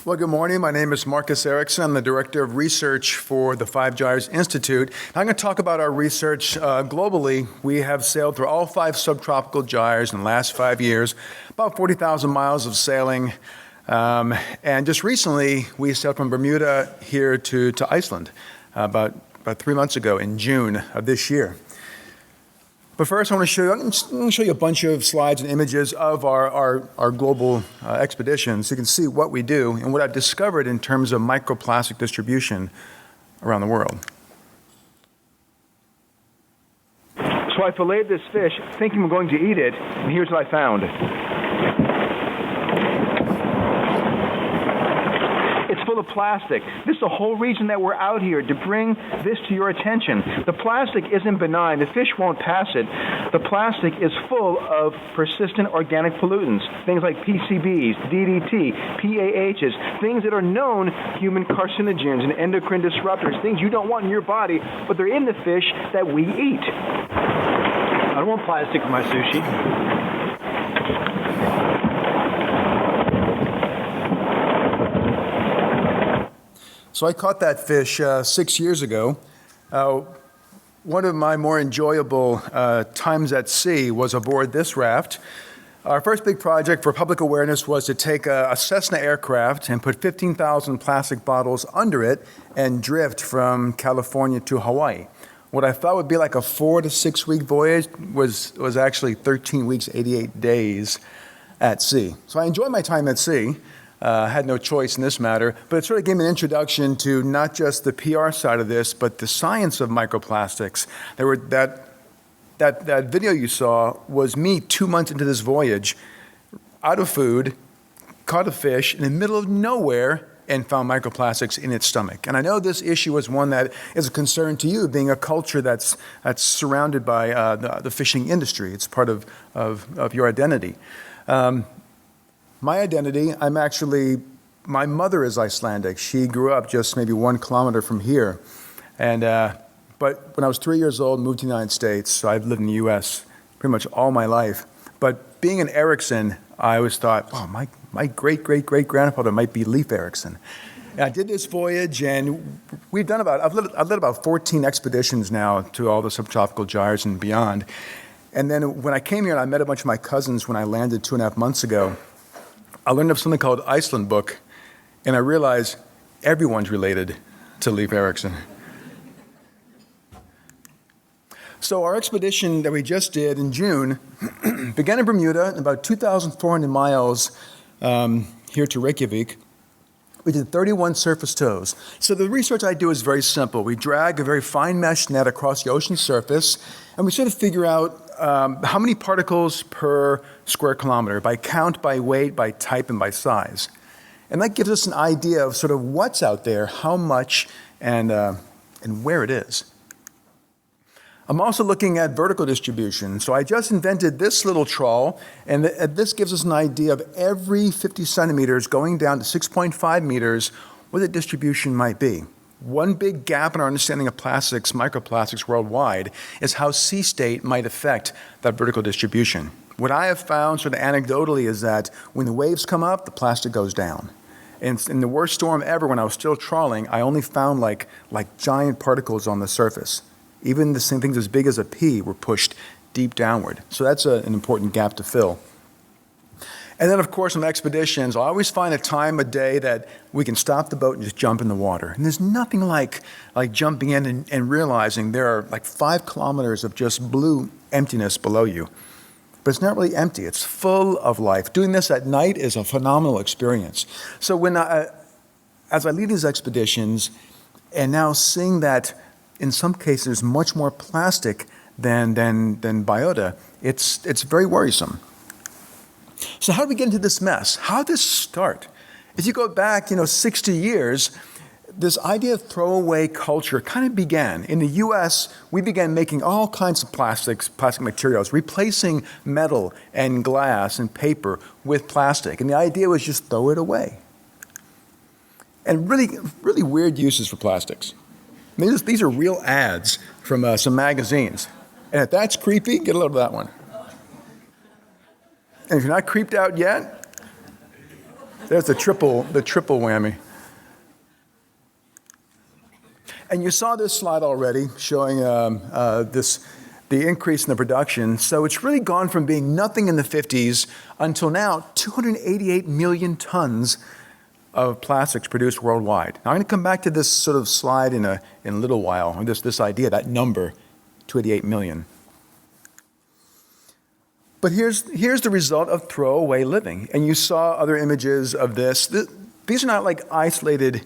Well, good morning. My name is Marcus Eriksen. I'm the Director of Research for the 5 Gyres Institute. I'm going to talk about our research globally. We have sailed through all 5 subtropical gyres in the last 5 years, about 40,000 miles of sailing. And just recently, we sailed from Bermuda here to Iceland about 3 months ago in June of this year. But first, I'm going to show you a bunch of slides and images of our global expeditions so you can see what we do and what I've discovered in terms of microplastic distribution around the world. So I filleted this fish thinking I'm going to eat it, and here's what I found. It's full of plastic. This is the whole reason that we're out here, to bring this to your attention. The plastic isn't benign. The fish won't pass it. The plastic is full of persistent organic pollutants, things like PCBs, DDT, PAHs, things that are known human carcinogens and endocrine disruptors, things you don't want in your body, but they're in the fish that we eat. I don't want plastic in my sushi. So I caught that fish 6 years ago. One of my more enjoyable times at sea was aboard this raft. Our first big project for public awareness was to take a Cessna aircraft and put 15,000 plastic bottles under it and drift from California to Hawaii. What I thought would be like a 4 to 6 week voyage was actually 13 weeks, 88 days at sea. So I enjoyed my time at sea. Had no choice in this matter, but it sort of gave me an introduction to not just the PR side of this, but the science of microplastics. That video you saw was me 2 months into this voyage, out of food, caught a fish in the middle of nowhere, and found microplastics in its stomach. And I know this issue is one that is a concern to you, being a culture that's surrounded by the fishing industry. It's part of your identity. My identity, my mother is Icelandic. She grew up just maybe 1 kilometer from here. But when I was 3 years old, moved to the United States, so I've lived in the US pretty much all my life. But being an Eriksen, I always thought, oh, my great-great-great-grandfather might be Leif Eriksen. And I did this voyage, and I've led about 14 expeditions now to all the subtropical gyres and beyond. And then when I came here and I met a bunch of my cousins when I landed 2.5 months ago, I learned of something called Iceland Book, and I realized everyone's related to Leif Eriksen. So our expedition that we just did in June began in Bermuda, about 2,400 miles here to Reykjavik. We did 31 surface tows. So the research I do is very simple. We drag a very fine mesh net across the ocean surface, and we sort of figure out how many particles per square kilometer, by count, by weight, by type, and by size. And that gives us an idea of sort of what's out there, how much, and where it is. I'm also looking at vertical distribution. So I just invented this little trawl, and this gives us an idea of every 50 centimeters going down to 6.5 meters, what the distribution might be. One big gap in our understanding of plastics, microplastics worldwide, is how sea state might affect that vertical distribution. What I have found sort of anecdotally is that when the waves come up, the plastic goes down. And in the worst storm ever, when I was still trawling, I only found like giant particles on the surface. Even the same things as big as a pea were pushed deep downward. So that's an important gap to fill. And then, of course, on expeditions, I always find a time of day that we can stop the boat and just jump in the water. And there's nothing like jumping in and realizing there are like 5 kilometers of just blue emptiness below you. But it's not really empty. It's full of life. Doing this at night is a phenomenal experience. So as I lead these expeditions, and now seeing that in some cases there's much more plastic than biota, it's very worrisome. So how did we get into this mess? How did this start? If you go back, 60 years, this idea of throwaway culture kind of began. In the US, we began making all kinds of plastic materials, replacing metal and glass and paper with plastic. And the idea was just throw it away. And really, really weird uses for plastics. I mean, these are real ads from some magazines. And if that's creepy, get a load of that one. And if you're not creeped out yet, There's the triple whammy. And you saw this slide already showing the increase in the production. So it's really gone from being nothing in the 50s until now 288 million tons of plastics produced worldwide. Now I'm going to come back to this sort of slide in a little while, this idea, that number, 288 million. But here's the result of throwaway living. And you saw other images of this. These are not like isolated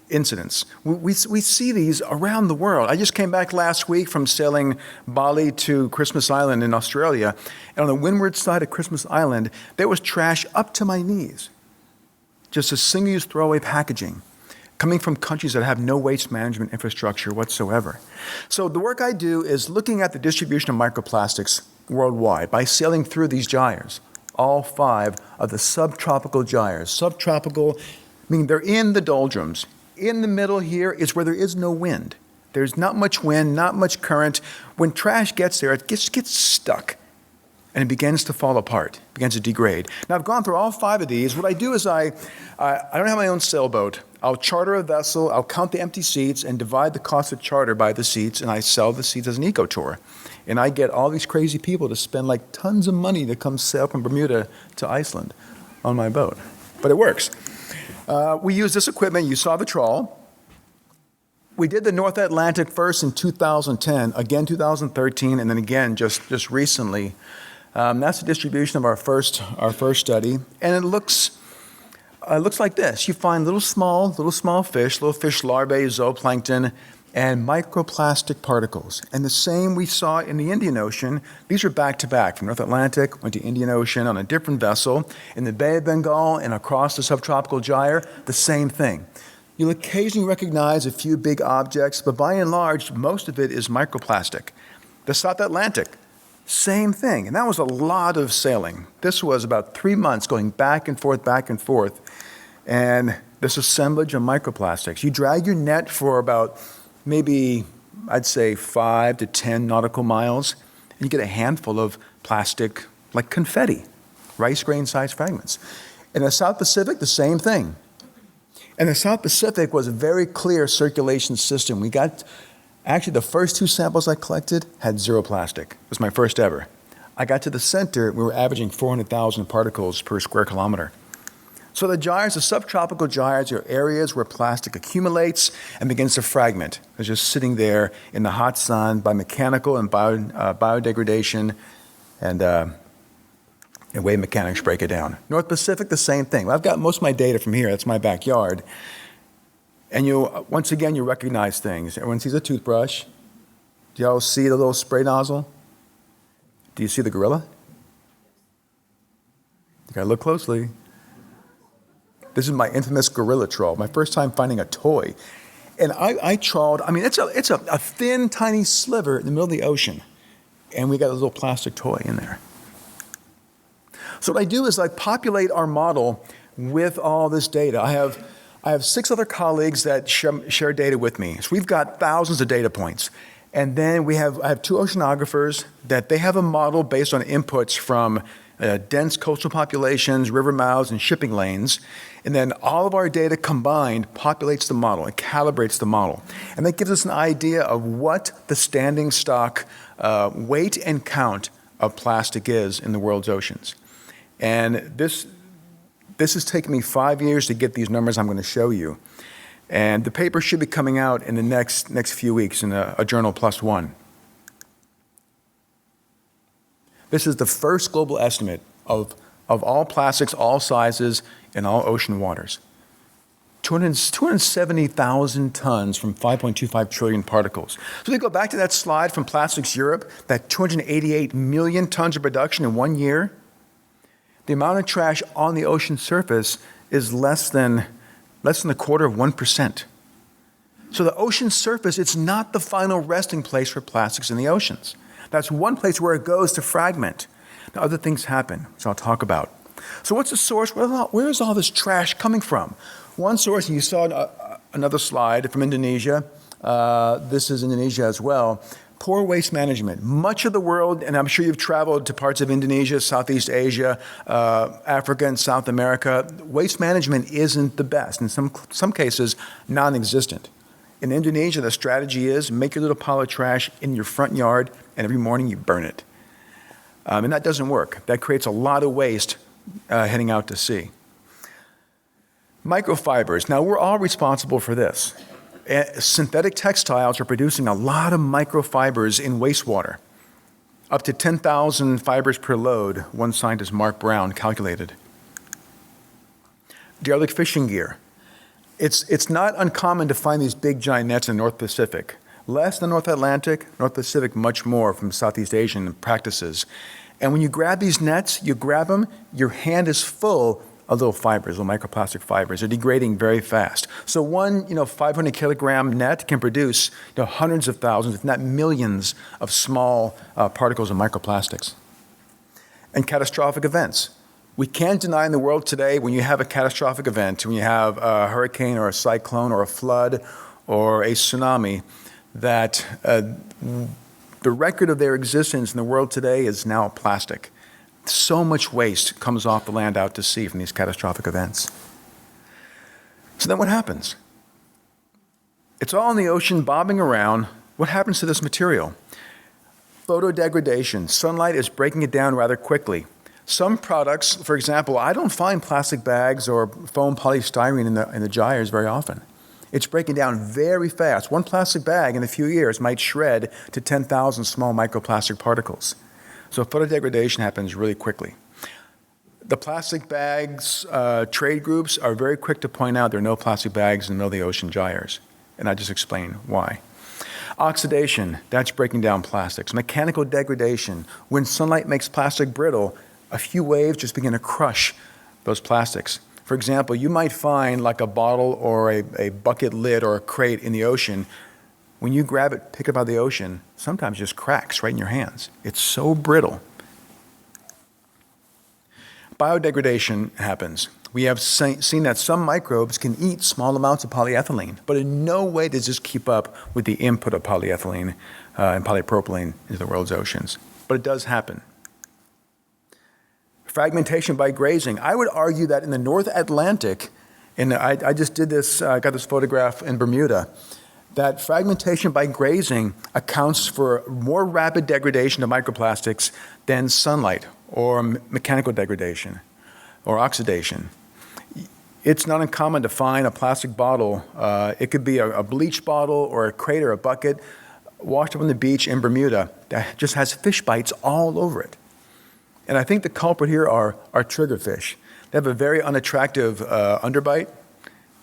incidents. We see these around the world. I just came back last week from sailing Bali to Christmas Island in Australia. And on the windward side of Christmas Island, there was trash up to my knees. Just a single-use throwaway packaging coming from countries that have no waste management infrastructure whatsoever. So the work I do is looking at the distribution of microplastics worldwide by sailing through these gyres, all 5 of the subtropical gyres. Subtropical, meaning they're in the doldrums. In the middle here is where there is no wind. There's not much wind, not much current. When trash gets there, it gets stuck, and it begins to fall apart, begins to degrade. Now, I've gone through all 5 of these. What I do is I don't have my own sailboat. I'll charter a vessel, I'll count the empty seats, and divide the cost of charter by the seats, and I sell the seats as an eco-tour. And I get all these crazy people to spend like tons of money to come sail from Bermuda to Iceland on my boat. But it works. We use this equipment. You saw the trawl. We did the North Atlantic first in 2010, again 2013, and then again just recently. That's the distribution of our first study, and it looks like this. You find little small fish, little fish larvae, zooplankton, and microplastic particles. And the same we saw in the Indian Ocean. These are back to back from North Atlantic, went to Indian Ocean on a different vessel. In the Bay of Bengal and across the subtropical gyre, the same thing. You'll occasionally recognize a few big objects, but by and large, most of it is microplastic. The South Atlantic, same thing. And that was a lot of sailing. This was about 3 months going back and forth, and this assemblage of microplastics. You drag your net for about maybe, I'd say 5 to 10 nautical miles, and you get a handful of plastic, like confetti, rice grain-sized fragments. In the South Pacific, the same thing. And the South Pacific was a very clear circulation system. Actually, the first 2 samples I collected had 0 plastic. It was my first ever. I got to the center, we were averaging 400,000 particles per square kilometer. So the gyres, the subtropical gyres, are areas where plastic accumulates and begins to fragment. It's just sitting there in the hot sun by mechanical and biodegradation and the way mechanics break it down. North Pacific, the same thing. I've got most of my data from here. That's my backyard. And once again, you recognize things. Everyone sees a toothbrush. Do y'all see the little spray nozzle? Do you see the gorilla? You gotta look closely. This is my infamous gorilla trawl, my first time finding a toy. And I trawled, it's a thin, tiny sliver in the middle of the ocean. And we got a little plastic toy in there. So what I do is I populate our model with all this data. I have 6 other colleagues that share data with me. So we've got thousands of data points. And then I have 2 oceanographers that they have a model based on inputs from dense coastal populations, river mouths, and shipping lanes. And then all of our data combined populates the model, it calibrates the model. And that gives us an idea of what the standing stock weight and count of plastic is in the world's oceans. And this has taken me 5 years to get these numbers I'm going to show you. And the paper should be coming out in the next few weeks in a journal +1. This is the first global estimate of all plastics, all sizes, in all ocean waters. 270,000 tons from 5.25 trillion particles. So we go back to that slide from Plastics Europe, that 288 million tons of production in 1 year. The amount of trash on the ocean surface is less than a quarter of 1%. So the ocean surface, it's not the final resting place for plastics in the oceans. That's one place where it goes to fragment. Now, other things happen, which I'll talk about. So what's the source? Where is all this trash coming from? One source, and you saw another slide from Indonesia. This is Indonesia as well. Poor waste management. Much of the world, and I'm sure you've traveled to parts of Indonesia, Southeast Asia, Africa, and South America, waste management isn't the best. In some cases, non-existent. In Indonesia, the strategy is make your little pile of trash in your front yard, and every morning you burn it. And that doesn't work. That creates a lot of waste heading out to sea. Microfibers. Now, we're all responsible for this. Synthetic textiles are producing a lot of microfibers in wastewater. Up to 10,000 fibers per load, one scientist, Mark Brown, calculated. Derelict fishing gear. It's not uncommon to find these big giant nets in the North Pacific. Less than North Atlantic, North Pacific much more from Southeast Asian practices. And when you grab these nets, you grab them, your hand is full of little fibers, little microplastic fibers. They're degrading very fast. So one 500 kilogram net can produce hundreds of thousands, if not millions, of small particles of microplastics. And catastrophic events. We can't deny in the world today when you have a catastrophic event, when you have a hurricane or a cyclone or a flood or a tsunami, that the record of their existence in the world today is now plastic. So much waste comes off the land out to sea from these catastrophic events. So then what happens? It's all in the ocean bobbing around. What happens to this material? Photodegradation. Sunlight is breaking it down rather quickly. Some products, for example, I don't find plastic bags or foam polystyrene in the gyres very often. It's breaking down very fast. One plastic bag in a few years might shred to 10,000 small microplastic particles. So photodegradation happens really quickly. The plastic bags trade groups are very quick to point out there are no plastic bags in the middle of the ocean gyres. And I just explain why. Oxidation, that's breaking down plastics. Mechanical degradation, when sunlight makes plastic brittle, a few waves just begin to crush those plastics. For example, you might find like a bottle or a bucket lid or a crate in the ocean. When you grab it, pick it out of the ocean, sometimes it just cracks right in your hands. It's so brittle. Biodegradation happens. We have seen that some microbes can eat small amounts of polyethylene, but in no way does this keep up with the input of polyethylene and polypropylene into the world's oceans. But it does happen. Fragmentation by grazing. I would argue that in the North Atlantic, and I just did this, I got this photograph in Bermuda, that fragmentation by grazing accounts for more rapid degradation of microplastics than sunlight or mechanical degradation or oxidation. It's not uncommon to find a plastic bottle. It could be a bleach bottle or a crate or a bucket washed up on the beach in Bermuda that just has fish bites all over it. And I think the culprit here are triggerfish. They have a very unattractive underbite,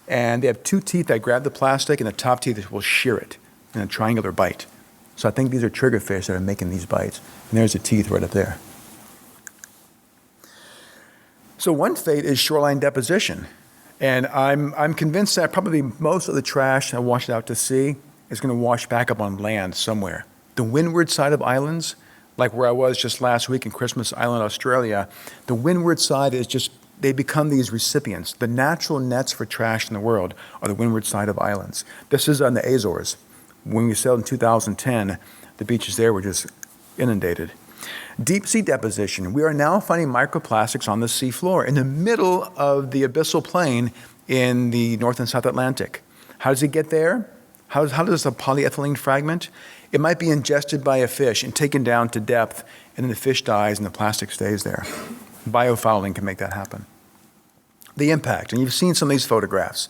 and they have two teeth that grab the plastic, and the top teeth will shear it in a triangular bite. So I think these are triggerfish that are making these bites. And there's the teeth right up there. So one fate is shoreline deposition. And I'm convinced that probably most of the trash that washed out to sea is going to wash back up on land somewhere. The windward side of islands, like where I was just last week in Christmas Island, Australia, the windward side is just, they become these recipients. The natural nets for trash in the world are the windward side of islands. This is on the Azores. When we sailed in 2010, the beaches there were just inundated. Deep sea deposition. We are now finding microplastics on the seafloor in the middle of the abyssal plain in the North and South Atlantic. How does it get there? How does a polyethylene fragment? It might be ingested by a fish and taken down to depth, and then the fish dies and the plastic stays there. Biofouling can make that happen. The impact, and you've seen some of these photographs.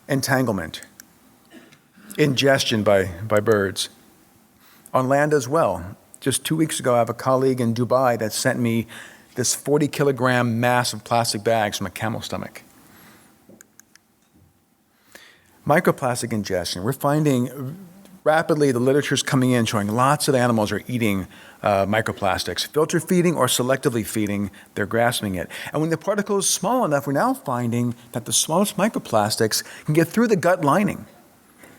Entanglement. Ingestion by birds. On land as well. Just 2 weeks ago, I have a colleague in Dubai that sent me this 40-kilogram mass of plastic bags from a camel stomach. Microplastic ingestion. We're finding rapidly the literature's coming in showing lots of animals are eating microplastics. Filter feeding or selectively feeding, they're grasping it. And when the particle is small enough, we're now finding that the smallest microplastics can get through the gut lining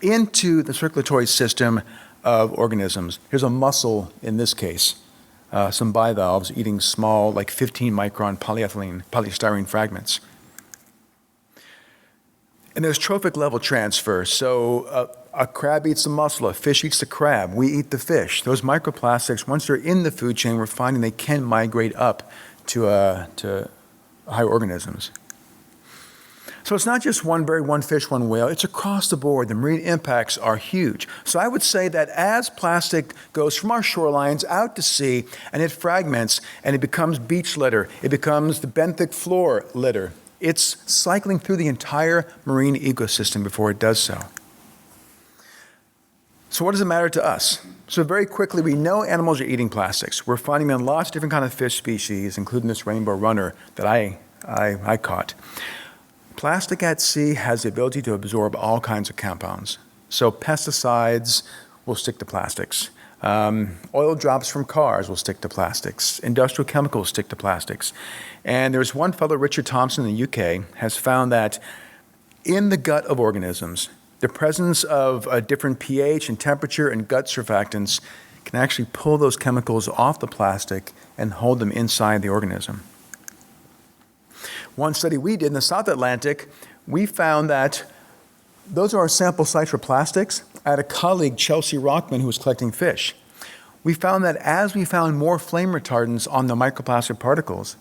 into the circulatory system of organisms. Here's a mussel in this case, some bivalves eating small, like 15-micron polystyrene fragments. And there's trophic level transfer. So A crab eats the mussel, a fish eats the crab, we eat the fish. Those microplastics, once they're in the food chain, we're finding they can migrate up to higher organisms. So it's not just one bird, one fish, one whale. It's across the board. The marine impacts are huge. So I would say that as plastic goes from our shorelines out to sea and it fragments and it becomes beach litter, it becomes the benthic floor litter, it's cycling through the entire marine ecosystem before it does so. So what does it matter to us? So very quickly, we know animals are eating plastics. We're finding them in lots of different kinds of fish species, including this rainbow runner that I caught. Plastic at sea has the ability to absorb all kinds of compounds. So pesticides will stick to plastics. Oil drops from cars will stick to plastics. Industrial chemicals stick to plastics. And there's one fellow, Richard Thompson in the UK, has found that in the gut of organisms, the presence of a different pH and temperature and gut surfactants can actually pull those chemicals off the plastic and hold them inside the organism. One study we did in the South Atlantic, we found that those are our sample sites for plastics. I had a colleague, Chelsea Rockman, who was collecting fish. We found that as we found more flame retardants on the microplastic particles,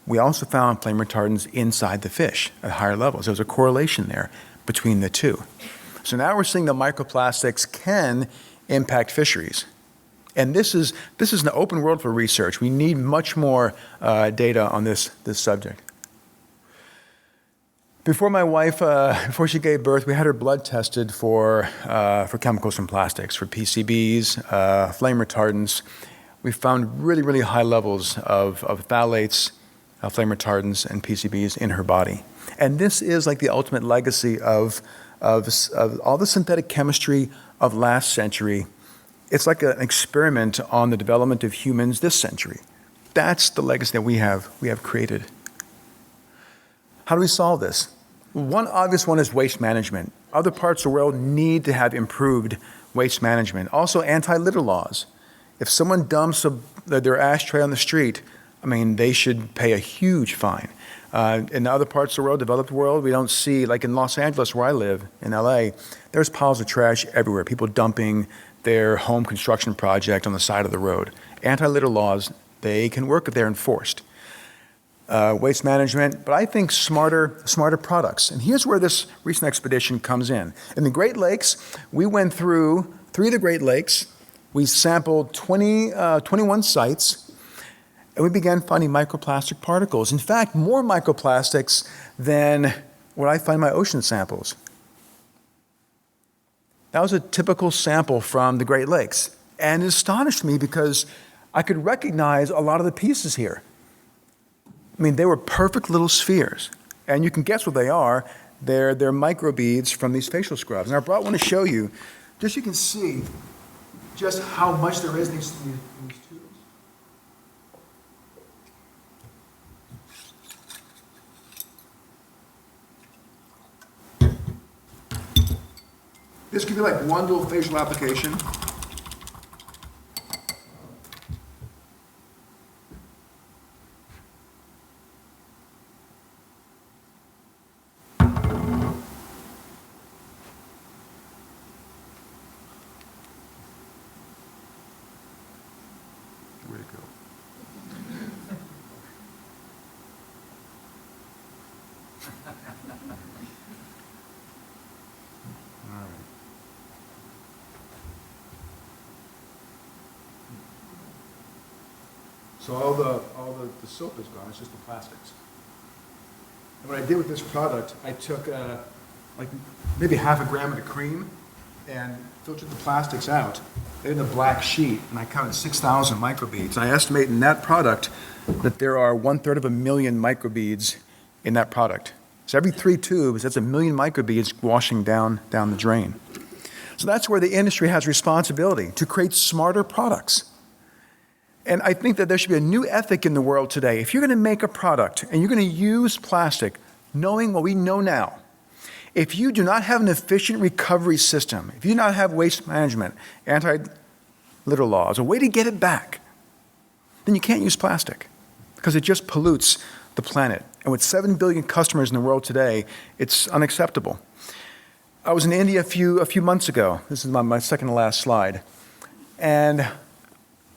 we also found flame retardants inside the fish at higher levels. There was a correlation there between the two. So now we're seeing the microplastics can impact fisheries. And this is an open world for research. We need much more data on this subject. Before my wife, before she gave birth, we had her blood tested for chemicals from plastics, for PCBs, flame retardants. We found really, really high levels of phthalates, flame retardants, and PCBs in her body. And this is like the ultimate legacy of all the synthetic chemistry of last century. It's like an experiment on the development of humans this century. That's the legacy that we have created. How do we solve this? One obvious one is waste management. Other parts of the world need to have improved waste management. Also, anti-litter laws. If someone dumps their ashtray on the street, I mean, they should pay a huge fine. In other parts of the world, developed world, we don't see, like in Los Angeles, where I live, in LA, there's piles of trash everywhere. People dumping their home construction project on the side of the road. Anti-litter laws, they can work if they're enforced. Waste management, but I think smarter products. And here's where this recent expedition comes in. In the Great Lakes, we went through 3 of the Great Lakes. We sampled 21 sites, and we began finding microplastic particles. In fact, more microplastics than what I find in my ocean samples. That was a typical sample from the Great Lakes. And it astonished me because I could recognize a lot of the pieces here. I mean, they were perfect little spheres. And you can guess what they are. They're microbeads from these facial scrubs. And I brought one to show you, just so you can see just how much there is in these tubes. This could be like one little facial application. Where'd it go? All right. So all the soap is gone, it's just the plastics. And what I did with this product, I took like maybe half a gram of the cream and filtered the plastics out. They're in a black sheet, and I counted 6,000 microbeads. And I estimate in that product that there are 1/3 of a million microbeads in that product. So every 3 tubes, that's 1 million microbeads washing down the drain. So that's where the industry has responsibility, to create smarter products. And I think that there should be a new ethic in the world today. If you're going to make a product and you're going to use plastic, knowing what we know now, if you do not have an efficient recovery system, if you do not have waste management, anti-litter laws, a way to get it back, then you can't use plastic because it just pollutes the planet. And with 7 billion customers in the world today, it's unacceptable. I was in India a few months ago. This is my second to last slide. And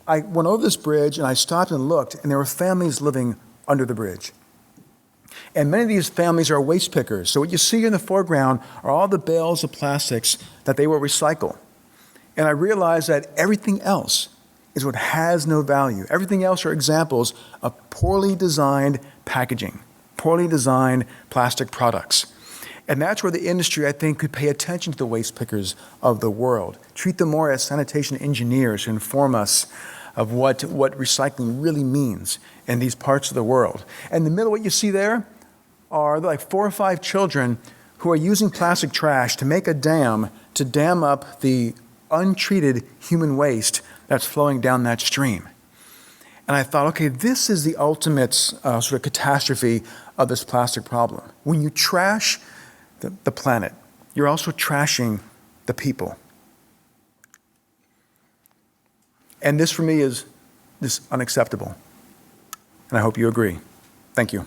I went over this bridge and I stopped and looked, and there were families living under the bridge. And many of these families are waste pickers. So what you see in the foreground are all the bales of plastics that they will recycle. And I realized that everything else is what has no value. Everything else are examples of poorly designed packaging, poorly designed plastic products. And that's where the industry, I think, could pay attention to the waste pickers of the world, treat them more as sanitation engineers who inform us of what recycling really means in these parts of the world. And in the middle, what you see there are like 4 or 5 children who are using plastic trash to make a dam to dam up the untreated human waste that's flowing down that stream. And I thought, okay, this is the ultimate sort of catastrophe of this plastic problem. When you trash the planet, you're also trashing the people. And this, for me, is unacceptable. And I hope you agree. Thank you.